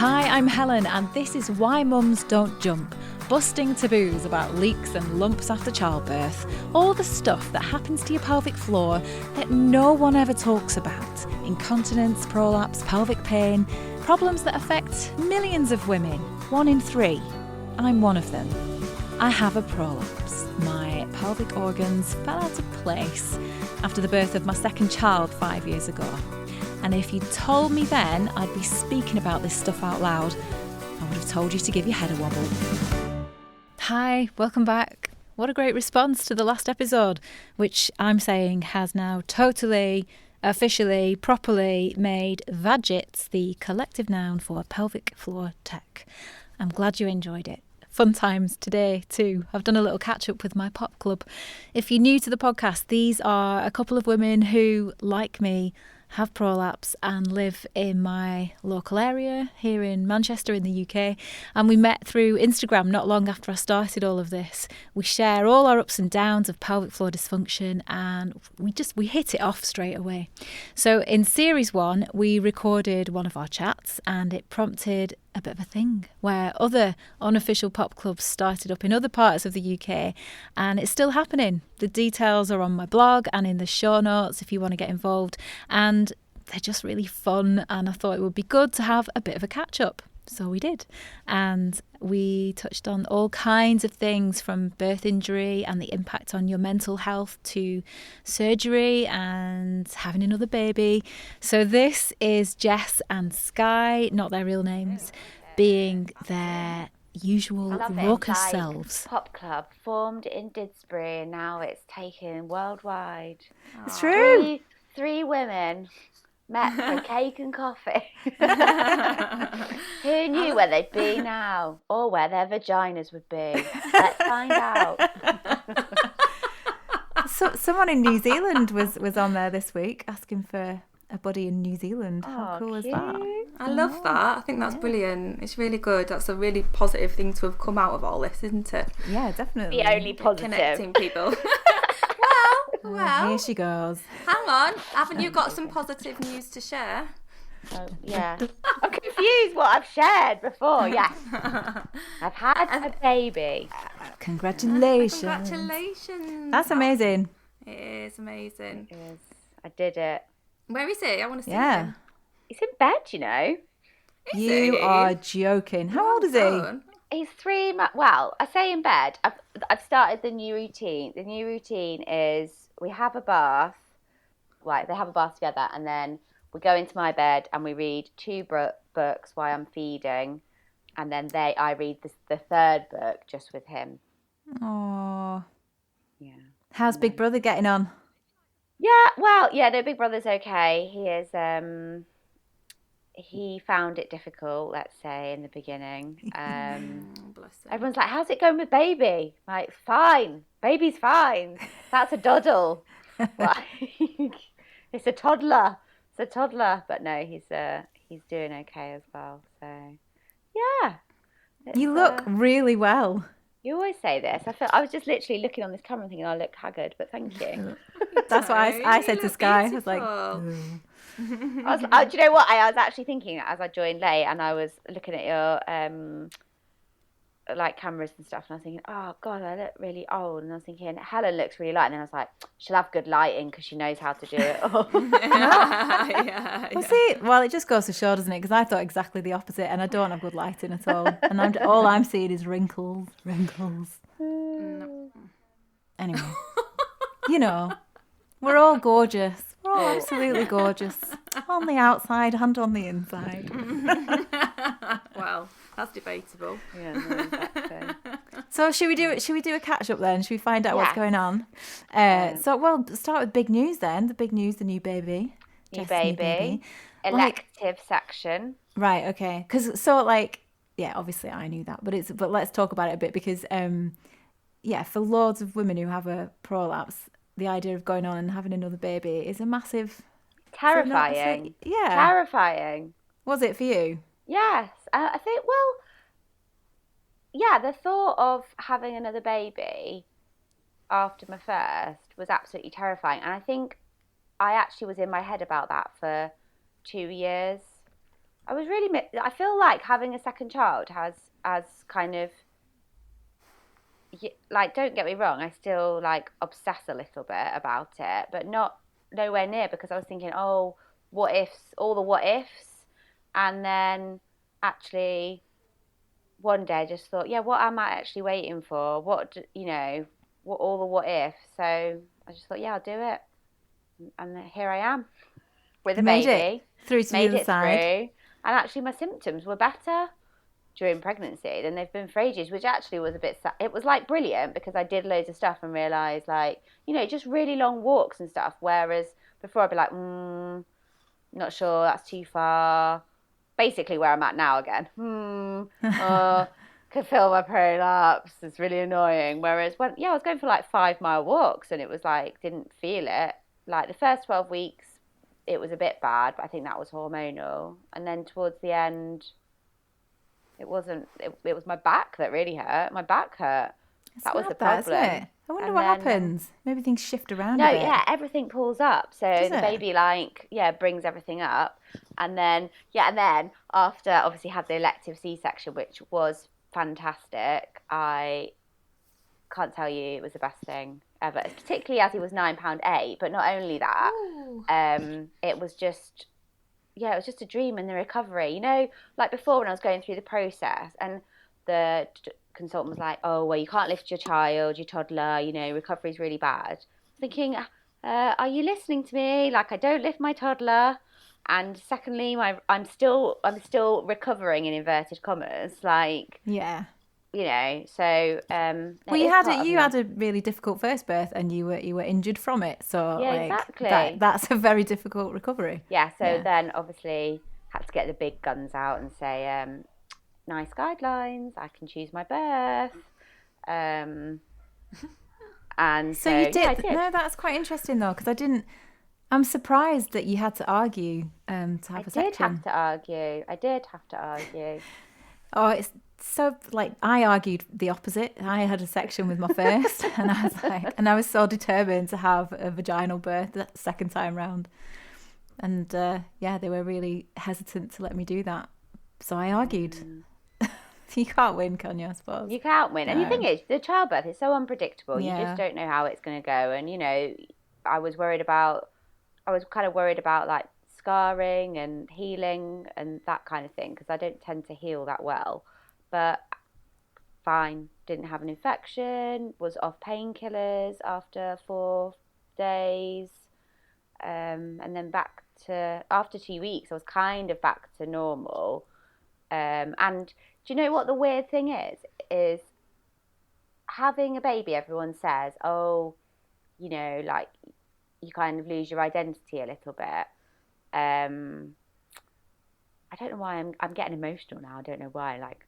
Hi, I'm Helen, and this is Why Mums Don't Jump, busting taboos about leaks and lumps after childbirth, all the stuff that happens to your pelvic floor that no one ever talks about. Incontinence, prolapse, pelvic pain, problems that affect millions of women, 1 in 3. I'm one of them. I have a prolapse. My pelvic organs fell out of place after the birth of my second child 5 years ago. And if you told me then I'd be speaking about this stuff out loud, I would have told you to give your head a wobble. Hi, welcome back. What a great response to the last episode, which I'm saying has now totally, officially, properly made Vagits the collective noun for pelvic floor tech. I'm glad you enjoyed it. Fun times today too. I've done a little catch up with my pop club. If you're new to the podcast, these are a couple of women who, like me, have prolapse and live in my local area here in Manchester in the UK, and we met through Instagram not long after I started all of this. We share all our ups and downs of pelvic floor dysfunction, and we hit it off straight away. So in series 1 we recorded one of our chats, and it prompted a bit of a thing where other unofficial pop clubs started up in other parts of the UK, and it's still happening. The details are on my blog and in the show notes if you want to get involved, and they're just really fun, and I thought it would be good to have a bit of a catch up. So we did, and we touched on all kinds of things, from birth injury and the impact on your mental health to surgery and having another baby. So this is Jess and Skye, not their real names, being their usual raucous selves. Pop club formed in Didsbury, and now it's taken worldwide. It's true. Three women met for cake and coffee. Who knew where they'd be now, or where their vaginas would be? Let's find out. So, someone in New Zealand was on there this week asking for a buddy in New Zealand. How cool is that? I love that. I think that's brilliant. It's really good. That's a really positive thing to have come out of all this, isn't it? Yeah, definitely. The only positive. Connecting people. Well, here she goes. Hang on. Haven't you got some positive news to share? Oh, yeah. I'm confused what I've shared before. Yes. I've had a baby. Congratulations. Congratulations. That's amazing. It is amazing. It is. I did it. Where is he? I want to see Yeah. him. He's in bed, you know. You are joking. How old is he? He's 3 months. Well, I say in bed. I've started the new routine. The new routine is we have a bath. Like, they have a bath together, and then we go into my bed and we read 2 books while I'm feeding, and then I read the third book just with him. Oh. Yeah. How's Big Brother getting on? Yeah. Well, yeah. No, Big Brother's okay. He is. He found it difficult, let's say, in the beginning. Bless him. Everyone's like, how's it going with baby? Like, fine. Baby's fine. That's a doddle. Like, it's a toddler. It's a toddler. But no, he's doing okay as well. So, yeah. You look really well. You always say this. I was just literally looking on this camera thinking, I look haggard, but thank you. That's what I said to Skye. I was like, do you know what? I was actually thinking as I joined late, and I was looking at your like cameras and stuff, and I was thinking, oh God, I look really old. And I was thinking, Helen looks really light. And then I was like, she'll have good lighting because she knows how to do it all. See, well, it just goes to show, doesn't it? Because I thought exactly the opposite, and I don't have good lighting at all. And all I'm seeing is wrinkles. Anyway, you know, we're all gorgeous. We're all absolutely gorgeous. On the outside and on the inside. Well, that's debatable. Yeah, no, exactly. So should we do a catch up then? Should we find out what's going on? So we'll start with big news then. The big news, the new baby. New baby. Elective section. Right, okay. Because obviously I knew that, but let's talk about it a bit, because for loads of women who have a prolapse, the idea of going on and having another baby is a massive... Terrifying. Yeah. Terrifying. Was it for you? Yes. I think, the thought of having another baby after my first was absolutely terrifying. And I think I actually was in my head about that for 2 years. I feel like having a second child has kind of, like, don't get me wrong, I still like obsess a little bit about it, but not nowhere near, because I was thinking, oh, what ifs, all the what ifs, and then actually one day I just thought, yeah, what am I actually waiting for? What all the what ifs. So I just thought, yeah, I'll do it, and here I am with a Made it baby, through to the made other it side. through, and actually my symptoms were better during pregnancy than they've been for ages, which actually was a bit sad. It was like brilliant, because I did loads of stuff and realised, like, just really long walks and stuff, whereas before I'd be like, not sure, that's too far. Basically where I'm at now again. Could feel my prolapse, it's really annoying. Whereas I was going for like 5 mile walks, and it was like, didn't feel it. Like the first 12 weeks it was a bit bad, but I think that was hormonal, and then towards the end it wasn't. It was my back that really hurt. My back hurt. It's That was mad, the that, isn't problem. it? I wonder And what then, happens. Maybe things shift around no, a bit. yeah, everything pulls up. So Does the it? baby, like, brings everything up. And then, after obviously had the elective C-section, which was fantastic, I can't tell you, it was the best thing ever. Particularly as he was £9.8. But not only that, it was just, it was just a dream in the recovery. Like before, when I was going through the process, and the consultant was like, oh, well, you can't lift your child, your toddler, recovery's really bad. Thinking, are you listening to me? Like, I don't lift my toddler. And secondly, I'm still recovering, in inverted commas. Like, Yeah. So Well, you had a really difficult first birth, and you were injured from it. So Yeah, like exactly. that's a very difficult recovery. Yeah. So then obviously had to get the big guns out and say, nice guidelines. I can choose my birth. And So you did. Yeah, I did. No, that's quite interesting though, because I'm surprised that you had to argue to have a section. I did have to argue. Oh, it's so, like, I argued the opposite. I had a section with my first, and I was so determined to have a vaginal birth that second time round. And they were really hesitant to let me do that. So I argued. You can't win, can you, I suppose? You can't win. And the thing is, the childbirth is so unpredictable. Yeah. You just don't know how it's going to go. And, I was kind of worried about like scarring and healing and that kind of thing, because I don't tend to heal that well. But fine, didn't have an infection, was off painkillers after 4 days. And then after 2 weeks, I was kind of back to normal. And do you know what the weird thing is having a baby, everyone says, oh, like, you kind of lose your identity a little bit. I don't know why I'm getting emotional now. I don't know why. Like,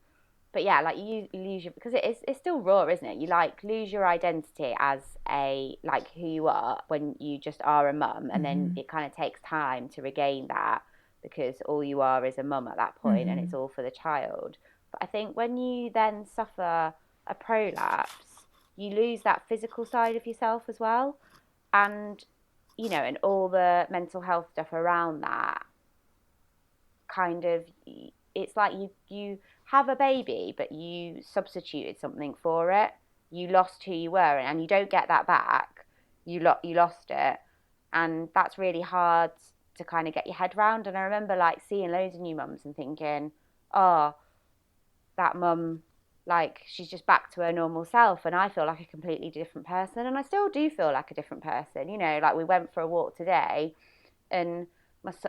but yeah, like you lose your, because it's still raw, isn't it? You like lose your identity as like who you are when you just are a mum, and then it kind of takes time to regain that, because all you are is a mum at that point, and it's all for the child. But I think when you then suffer a prolapse, you lose that physical side of yourself as well, and and all the mental health stuff around that. Kind of, it's like you have a baby, but you substituted something for it. You lost who you were, and you don't get that back. You lost it, and that's really hard to kind of get your head round. And I remember like seeing loads of new mums and thinking, oh, that mum, like, she's just back to her normal self, and I feel like a completely different person, and I still do feel like a different person. Like, we went for a walk today, and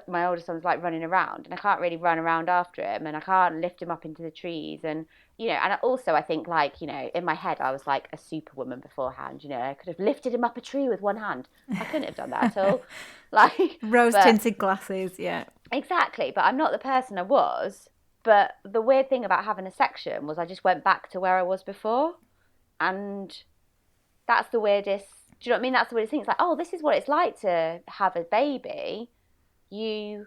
my older son's like running around, and I can't really run around after him, and I can't lift him up into the trees, and and also I think, like, in my head I was like a superwoman beforehand. I could have lifted him up a tree with one hand. I couldn't have done that at all. Like, rose tinted glasses, yeah. Exactly, but I'm not the person I was. But the weird thing about having a section was I just went back to where I was before, and that's the weirdest. Do you know what I mean? That's the weirdest thing. It's like, oh, this is what it's like to have a baby. You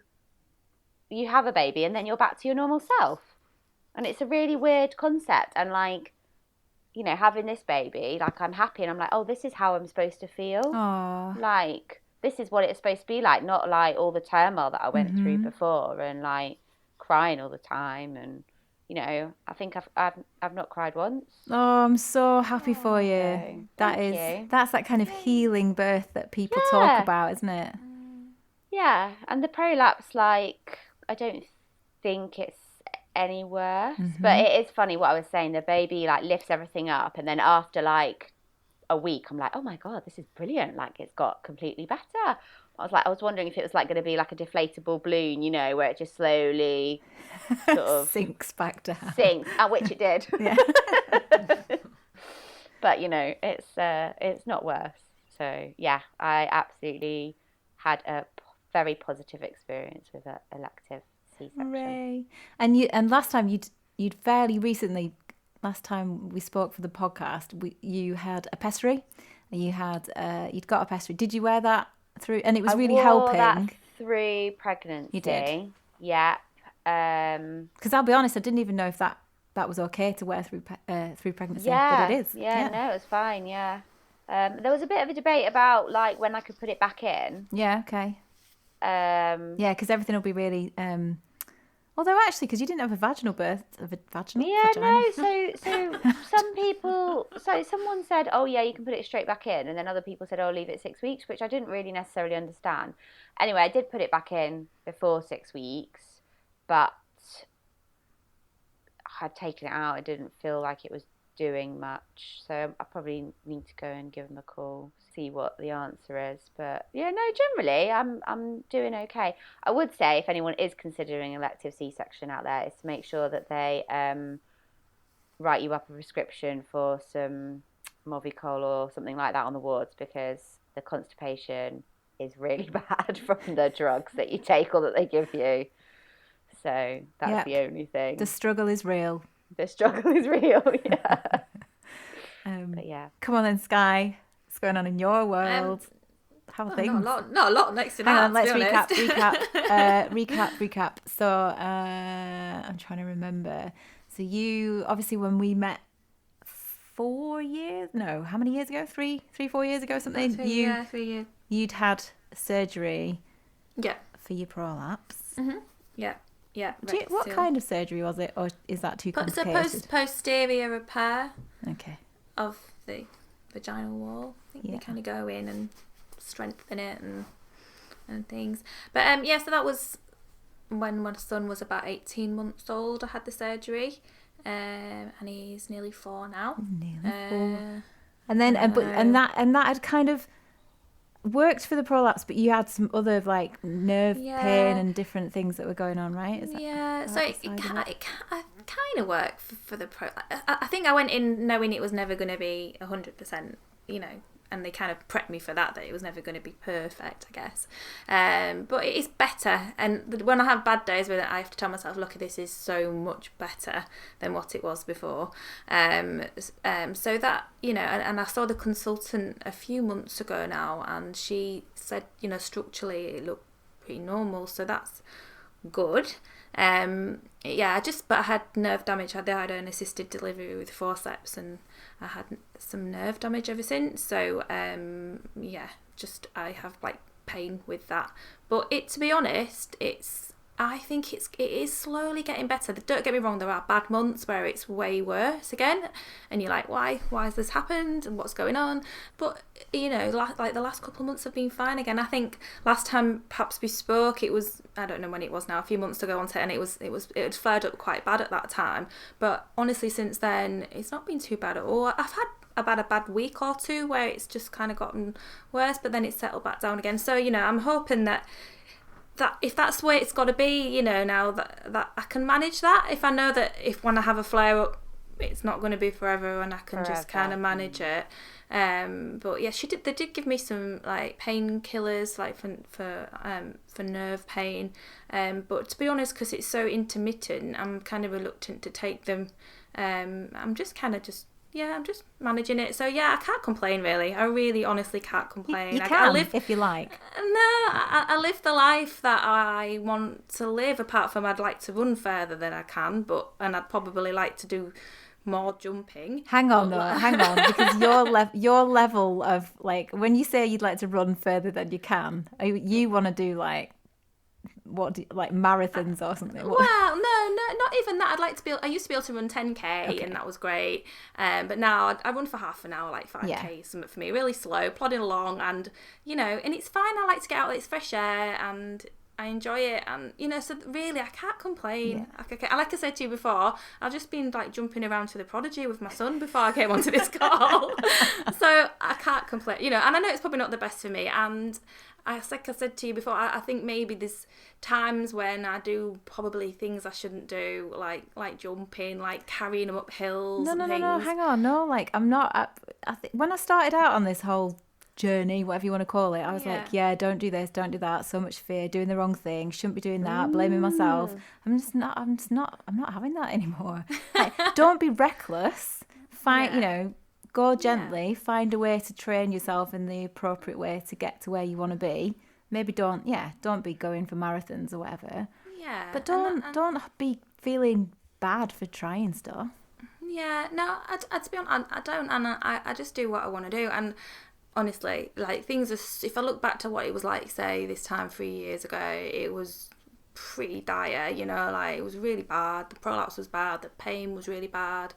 have a baby, and then you're back to your normal self, and it's a really weird concept. And like, having this baby, like, I'm happy, and I'm like, oh, this is how I'm supposed to feel. Aww. Like, this is what it's supposed to be like, not like all the turmoil that I went through before, and like crying all the time, and you know, I think I've not cried once. Oh, I'm so happy for you. So, thank you. That's that kind of healing birth that people talk about, isn't it? Yeah, and the prolapse, like, I don't think it's any worse. But it is funny what I was saying. The baby like lifts everything up, and then after like a week, I'm like, oh my God, this is brilliant. Like, it's got completely better. I was wondering if it was like going to be like a deflatable balloon, you know, where it just slowly sort of sinks back down. Which it did. Yeah. But you know, it's not worse. So yeah, I absolutely had a very positive experience with an elective C-section. Hooray. And last time you'd fairly recently, last time we spoke for the podcast, you had a pessary. You'd got a pessary. Did you wear that through? And it was really helping. I wore that through pregnancy. You did? Yeah. Because I'll be honest, I didn't even know if that was okay to wear through pregnancy. Yeah. But it is. Yeah, no, it was fine, yeah. There was a bit of a debate about like when I could put it back in. Yeah, okay. Yeah, because everything will be really... although actually, because you didn't have a vaginal birth, Yeah, no, so some people... So someone said, oh yeah, you can put it straight back in. And then other people said, oh, leave it 6 weeks, which I didn't really necessarily understand. Anyway, I did put it back in before 6 weeks, but I'd taken it out. I didn't feel like it was doing much, so I probably need to go and give them a call, see what the answer is. But yeah, no, generally I'm doing okay. I would say if anyone is considering elective C-section out there, is to make sure that they write you up a prescription for some Movicol or something like that on the wards, because the constipation is really bad from the drugs that you take or that they give you. So that's the only thing. The struggle is real. The struggle is real, yeah. But yeah. Come on then, Skye. What's going on in your world? How are things? Not a lot next to that. Hang on, let's recap. recap. So I'm trying to remember. So you, obviously when we met 4 years? No, how many years ago? 3, 4 years ago, something? 3 years. You'd had surgery for your prolapse. Mm-hmm. Yeah. What kind of surgery was it, or is that too complicated? It's a posterior repair of the vaginal wall. I think they kind of go in and strengthen it and things. But so that was when my son was about 18 months old. I had the surgery, and he's nearly 4 now. Nearly 4. And then and that had kind of worked for the prolapse, but you had some other like nerve pain and different things that were going on, right? So it kind of worked for the I think I went in knowing it was never going to be 100%, you know, and they kind of prepped me for that it was never going to be perfect, I guess. But it is better, and when I have bad days with it, I have to tell myself, look, this is so much better than what it was before. So that, you know, and I saw the consultant a few months ago now, and she said, you know, structurally it looked pretty normal, so that's good. But I had nerve damage. I had an assisted delivery with forceps, and I had some nerve damage ever since. So I have like pain with that. But to be honest, I think it is slowly getting better. Don't get me wrong, there are bad months where it's way worse again, and you're like, why has this happened and what's going on? But you know, like the last couple of months have been fine again. I think last time perhaps we spoke, it was, I don't know when it was now, a few months ago on set, and it had flared up quite bad at that time. But honestly, since then, it's not been too bad at all. I've had about a bad week or two where it's just kind of gotten worse, but then it's settled back down again. So, you know, I'm hoping that if that's the way it's got to be, you know, now that I can manage that. If I know that when I have a flare up, it's not going to be forever, and I can just kind of manage it. But yeah, they did give me some like painkillers, like for nerve pain. But to be honest, because it's so intermittent, I'm kind of reluctant to take them. I'm just managing it. So yeah, I can't complain really. I really honestly can't complain. You can, if you like. No, I live the life that I want to live, apart from I'd like to run further than I can, and I'd probably like to do more jumping. Hang on, because your level of, like, when you say you'd like to run further than you can, you want to do like like marathons or something? Well, no, not even that. I used to be able to run 10k, and that was great. But now I run for half an hour, like 5k, something for me, really slow, plodding along, and and it's fine. I like to get out, it's fresh air, and I enjoy it, and so really I can't complain. Like I said to you before, I've just been like jumping around to the Prodigy with my son before I came onto this call, so I can't complain. And I know it's probably not the best for me, and like I said to you before, I think maybe there's times when I do probably things I shouldn't do, like jumping, like carrying them up hills. No, hang on, no, like I'm not. I think when I started out on this whole journey, whatever you want to call it, I was like, don't do this, don't do that, so much fear, doing the wrong thing, shouldn't be doing that, blaming myself. I'm not having that anymore. Like, don't be reckless, go gently, find a way to train yourself in the appropriate way to get to where you want to be. Maybe don't be going for marathons or whatever, but don't be feeling bad for trying stuff. To be honest, I don't, and I just do what I want to do. And honestly, like, things are, if I look back to what it was like, say, this time 3 years ago, it was pretty dire, like, it was really bad. The prolapse was bad, the pain was really bad,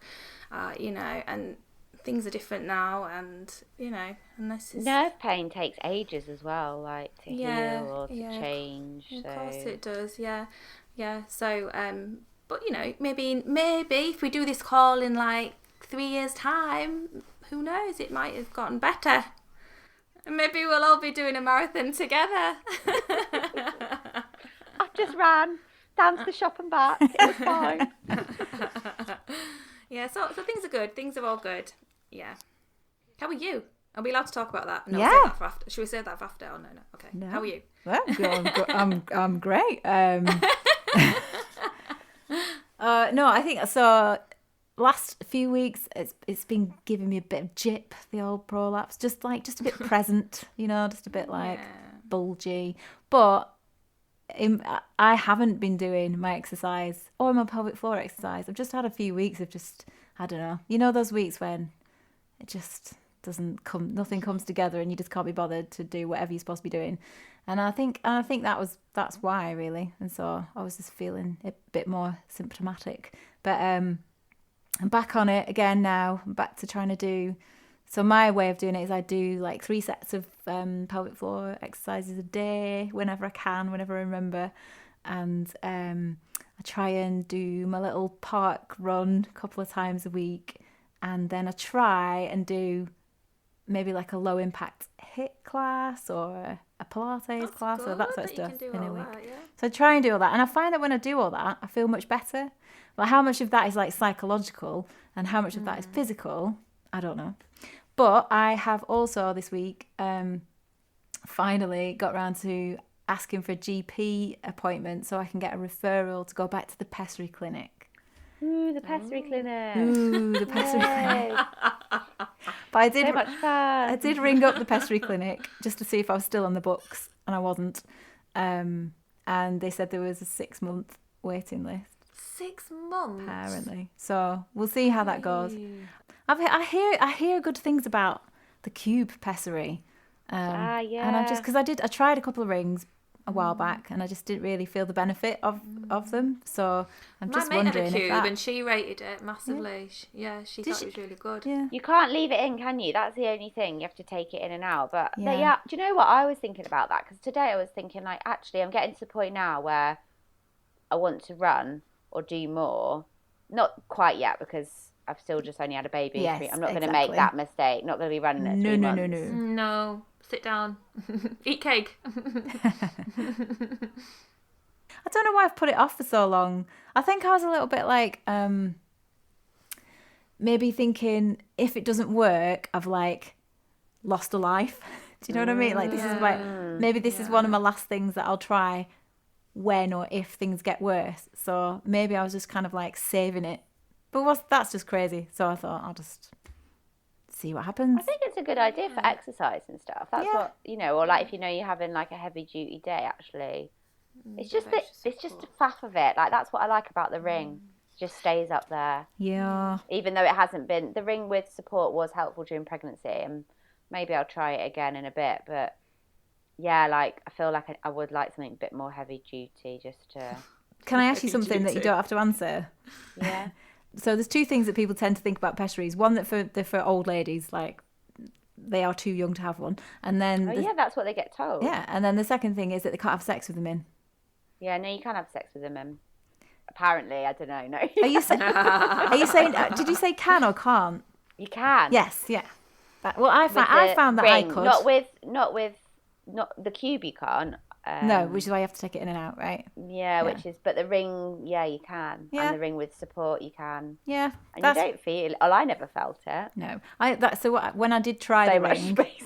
and things are different now, and, and this is... Nerve pain takes ages as well, like, to heal or to change. Of course it does, yeah. So, but, maybe if we do this call in, like, 3 years' time, who knows, it might have gotten better. Maybe we'll all be doing a marathon together. I just ran down to the shop and back. It was fine. So things are good. Things are all good. Yeah. How are you? Are we allowed to talk about that? No, yeah. Save that for after. Should we save that for after? Oh, no. Okay. No. How are you? Well, I'm great. No, I think so. Last few weeks, it's been giving me a bit of jip, the old prolapse, just a bit present, just a bit like bulgy. But I haven't been doing my exercise or my pelvic floor exercise. I've just had a few weeks of just, I don't know, those weeks when it just doesn't come, nothing comes together, and you just can't be bothered to do whatever you're supposed to be doing. And I think that's why, really. And so I was just feeling a bit more symptomatic, but I'm back on it again now. I'm back to trying to do... So my way of doing it is I do like 3 sets of pelvic floor exercises a day, whenever I can, whenever I remember. And I try and do my little park run a couple of times a week. And then I try and do maybe like a low impact HIIT class or a Pilates class or that sort of stuff in a week. So I try and do all that. And I find that when I do all that, I feel much better. But how much of that is like psychological and how much of that is physical, I don't know. But I have also this week finally got around to asking for a GP appointment so I can get a referral to go back to the pessary clinic. Ooh, the pessary clinic. Ooh, the pessary clinic. But I did, so much fun. I did ring up the pessary clinic just to see if I was still on the books, and I wasn't. And they said there was a 6-month waiting list. 6 months? Apparently. So we'll see how that goes. I hear good things about the cube pessary. And I tried a couple of rings a while back, and I just didn't really feel the benefit of them. So I'm just wondering had a if cube that... and she rated it massively. She thought it was really good. Yeah. You can't leave it in, can you? That's the only thing. You have to take it in and out. But do you know what? I was thinking about that, because today I was thinking, like, actually, I'm getting to the point now where I want to run or do more. Not quite yet, because I've still just only had a baby. Yes, I'm not going to make that mistake. Not going to be running at 3 months. No. Sit down. Eat cake. I don't know why I've put it off for so long. I think I was a little bit like maybe thinking if it doesn't work, I've like lost a life. Do you know what I mean? Like, this is like, maybe this is one of my last things that I'll try when or if things get worse. So maybe I was just kind of like saving it. But that's just crazy. So I thought I'll just see what happens. I think it's a good idea for exercise and stuff. That's what, or like if you're having like a heavy duty day, actually. It's just the faff of it. Like, that's what I like about the ring. It just stays up there. Yeah. Even though it hasn't been, the ring with support was helpful during pregnancy, and maybe I'll try it again in a bit, but yeah, like I feel like I would like something a bit more heavy duty, just to. Can I ask you Heavy something that you duty. don't have to answer? Yeah. So there's two things that people tend to think about pessaries. One, that they're for old ladies, like they are too young to have one. And then Oh yeah, that's what they get told. yeah, and then the second thing is that they can't have sex with them in. Yeah, no, you can have sex with them. Apparently, I don't know. No, Are you saying? Did you say can or can't? you can. Yes, yeah. Well, I With found the that I ring. could. Not the cube. You can't. No, which is why you have to take it in and out, right? Yeah, which is, but the ring, yeah, you can. Yeah. And the ring with support, you can. Yeah, And you don't feel. Oh, I never felt it. No, when I did try So the much ring, space.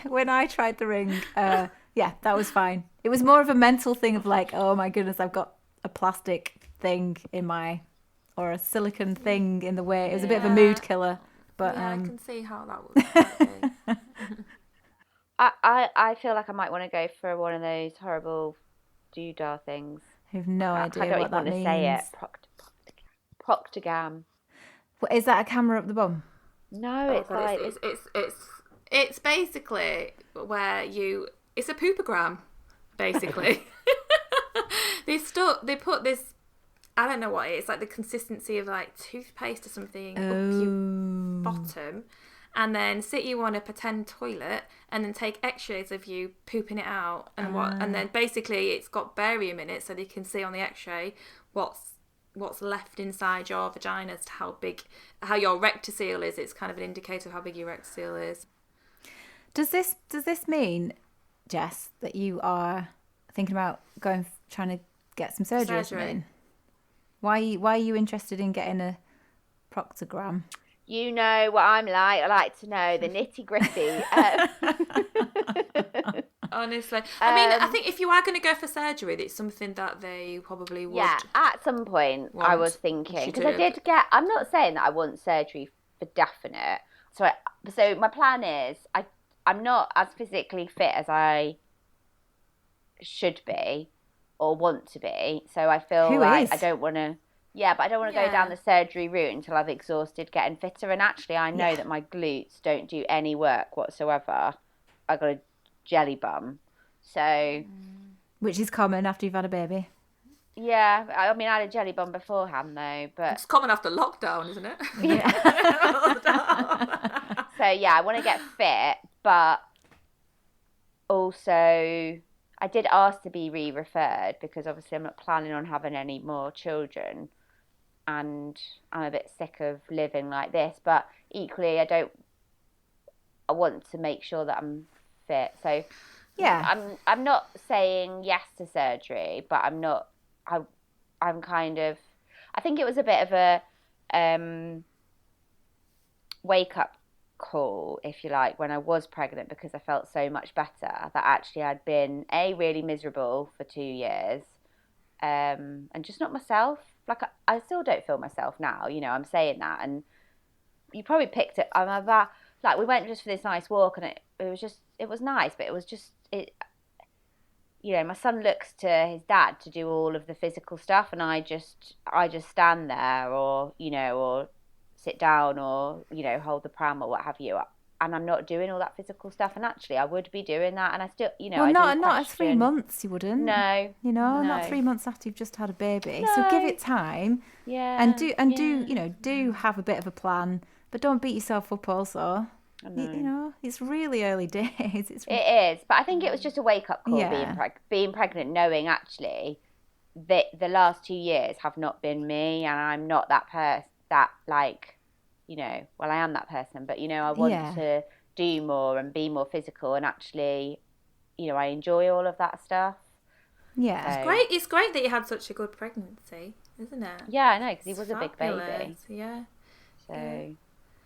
when I tried the ring, yeah, that was fine. It was more of a mental thing of like, oh my goodness, I've got a plastic thing or a silicone thing in the way. It was a bit of a mood killer. But I can see how that would be. I feel like I might want to go for one of those horrible doodah things. I have no idea I don't what even that want to means. say it. Proctogam. What, is that a camera up the bum? No, it's God, like it's basically where it's a poopogram, basically. They put this, I don't know what it is, like the consistency of like toothpaste or something up your bottom, and then sit you on a pretend toilet and then take x-rays of you pooping it out and then basically it's got barium in it so they can see on the x-ray what's left inside your vagina as to how your rectocele is. It's kind of an indicator of how big your rectocele is. Does this mean, Jess, that you are thinking about trying to get some surgery or something? Why are you interested in getting a proctogram? You know what I'm like. I like to know the nitty gritty. Honestly, I mean, I think if you are going to go for surgery, it's something that they probably would. Yeah, at some point I was thinking, because I did get. I'm not saying that I want surgery for definite. So my plan is I'm not as physically fit as I should be or want to be. So I feel I don't want to. Yeah, but I don't want to go down the surgery route until I've exhausted getting fitter. And actually, I know that my glutes don't do any work whatsoever. I got a jelly bum, so which is common after you've had a baby. Yeah, I mean, I had a jelly bum beforehand though, but it's common after lockdown, isn't it? Yeah. So yeah, I want to get fit, but also I did ask to be re-referred because obviously I'm not planning on having any more children. And I'm a bit sick of living like this, but equally I want to make sure that I'm fit. So yeah, I'm not saying yes to surgery, but I'm kind of, I think it was a bit of a wake up call, if you like, when I was pregnant, because I felt so much better that actually I'd been really miserable for 2 years, and just not myself. Like I still don't feel myself now, I'm saying that, and you probably picked it. Like we went just for this nice walk, and it was nice, but it was just my son looks to his dad to do all of the physical stuff, and I just stand there, or or sit down, or hold the pram or what have you, and I'm not doing all that physical stuff. And actually I would be doing that, and I still not at 3 months you wouldn't. No, not 3 months after you've just had a baby. So give it time. Yeah. And do have a bit of a plan, but don't beat yourself up also. It's really early days. It is, but I think it was just a wake up call, being pregnant, knowing actually that the last 2 years have not been me, and I'm not that person that well, I am that person, but I want to do more and be more physical, and actually I enjoy all of that stuff. Yeah. So, it's great that you had such a good pregnancy, isn't it? Yeah, I know, because he was a big baby. Yeah. So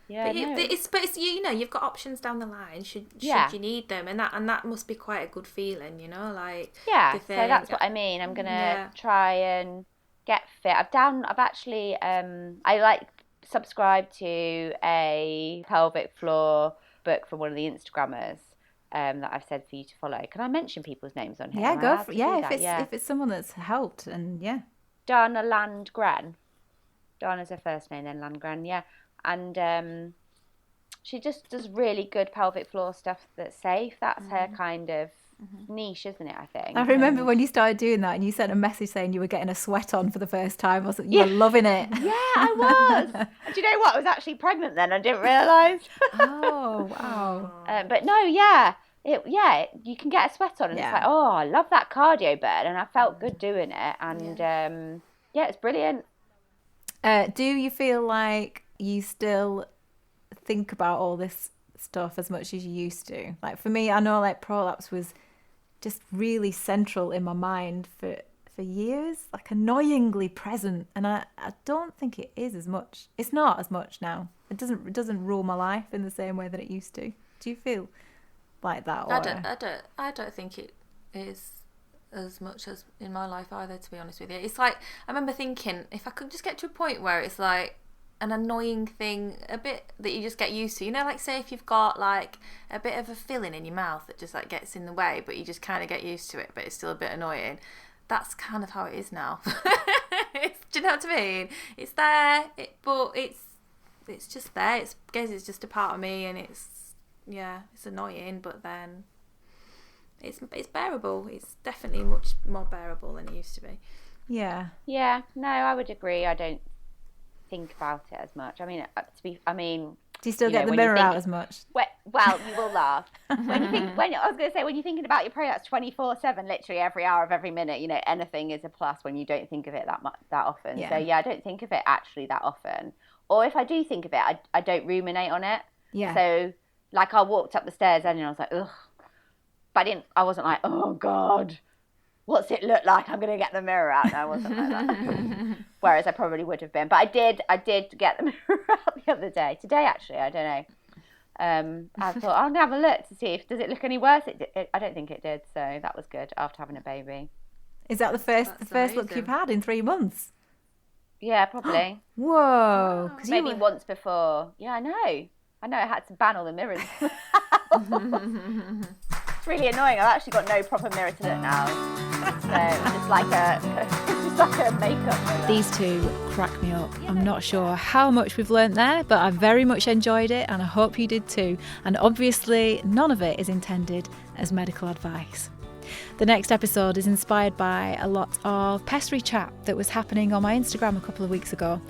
yeah, but you've got options down the line should you need them, and that must be quite a good feeling, like so that's what I mean. I'm gonna try and get fit. I've actually I subscribed to a pelvic floor book from one of the Instagrammers that I've said for you to follow. Can I mention people's names on here? Yeah, go for it. If it's someone that's helped, and Dana Landgren. Dana's her first name, then Landgren, and She just does really good pelvic floor stuff that's safe. That's her kind of niche, isn't it, I think? I remember when you started doing that and you sent a message saying you were getting a sweat on for the first time. Wasn't you? Were loving it. Yeah, I was. Do you know what? I was actually pregnant then. I didn't realise. Oh, wow. But no, yeah. You can get a sweat on and it's like, oh, I love that cardio bed. And I felt good doing it. And it's brilliant. Do you feel like you still think about all this stuff as much as you used to? Like for me, I know like prolapse was just really central in my mind for years, like annoyingly present, and I don't think it is as much. It's not as much now. It doesn't rule my life in the same way that it used to. Do you feel like that? Or... I don't think it is as much as in my life either, to be honest with you. It's like, I remember thinking, if I could just get to a point where it's like an annoying thing, a bit that you just get used to, you know, like say if you've got like a bit of a filling in your mouth that just like gets in the way, but you just kind of get used to it, but it's still a bit annoying. That's kind of how it is now. Do you know what I mean? It's there, but it's just there. It's just a part of me, and it's annoying, but then it's bearable. It's definitely much more bearable than it used to be. Yeah. Yeah. No, I would agree. I don't think about it as much. I mean, do you still get the mirror out as much? Well, you will laugh. When you're thinking about your prolapse 24/7, literally every hour of every minute, you know, anything is a plus when you don't think of it that often. Yeah. So yeah, I don't think of it actually that often. Or if I do think of it, I don't ruminate on it. Yeah. So like I walked up the stairs and I was like, ugh. But I wasn't like, oh God, what's it look like? I'm going to get the mirror out. No, I wasn't like that. Whereas I probably would have been. But I did get the mirror out the other day. Today, actually, I don't know. I thought, I'm going to have a look to see does it look any worse? I don't think it did. So that was good after having a baby. Is that the first look you've had in 3 months? Yeah, probably. Whoa. Wow. Maybe once before. Yeah, I know. I had to ban all the mirrors. It's really annoying. I've actually got no proper mirror to look now. So it's just like a makeup mirror. These two crack me up. I'm not sure how much we've learnt there, but I very much enjoyed it, and I hope you did too. And obviously, none of it is intended as medical advice. The next episode is inspired by a lot of pestery chat that was happening on my Instagram a couple of weeks ago.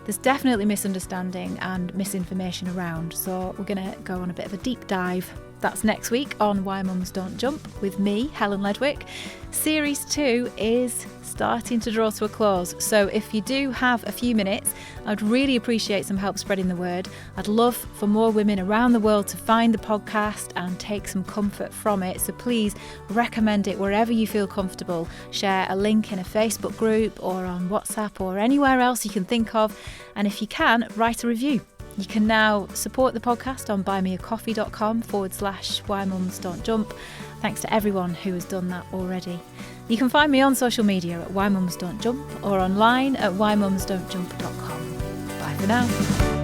There's definitely misunderstanding and misinformation around, so we're going to go on a bit of a deep dive. That's next week on Why Mums Don't Jump with me, Helen Ledwick. Series 2 is starting to draw to a close, so if you do have a few minutes, I'd really appreciate some help spreading the word. I'd love for more women around the world to find the podcast and take some comfort from it, so please recommend it wherever you feel comfortable. Share a link in a Facebook group or on WhatsApp or anywhere else you can think of, and if you can, write a review. You can now support the podcast on buymeacoffee.com/Why Mums Don't Jump. Thanks to everyone who has done that already. You can find me on social media at Why Mums Don't Jump or online at whymumsdon'tjump.com. Bye for now.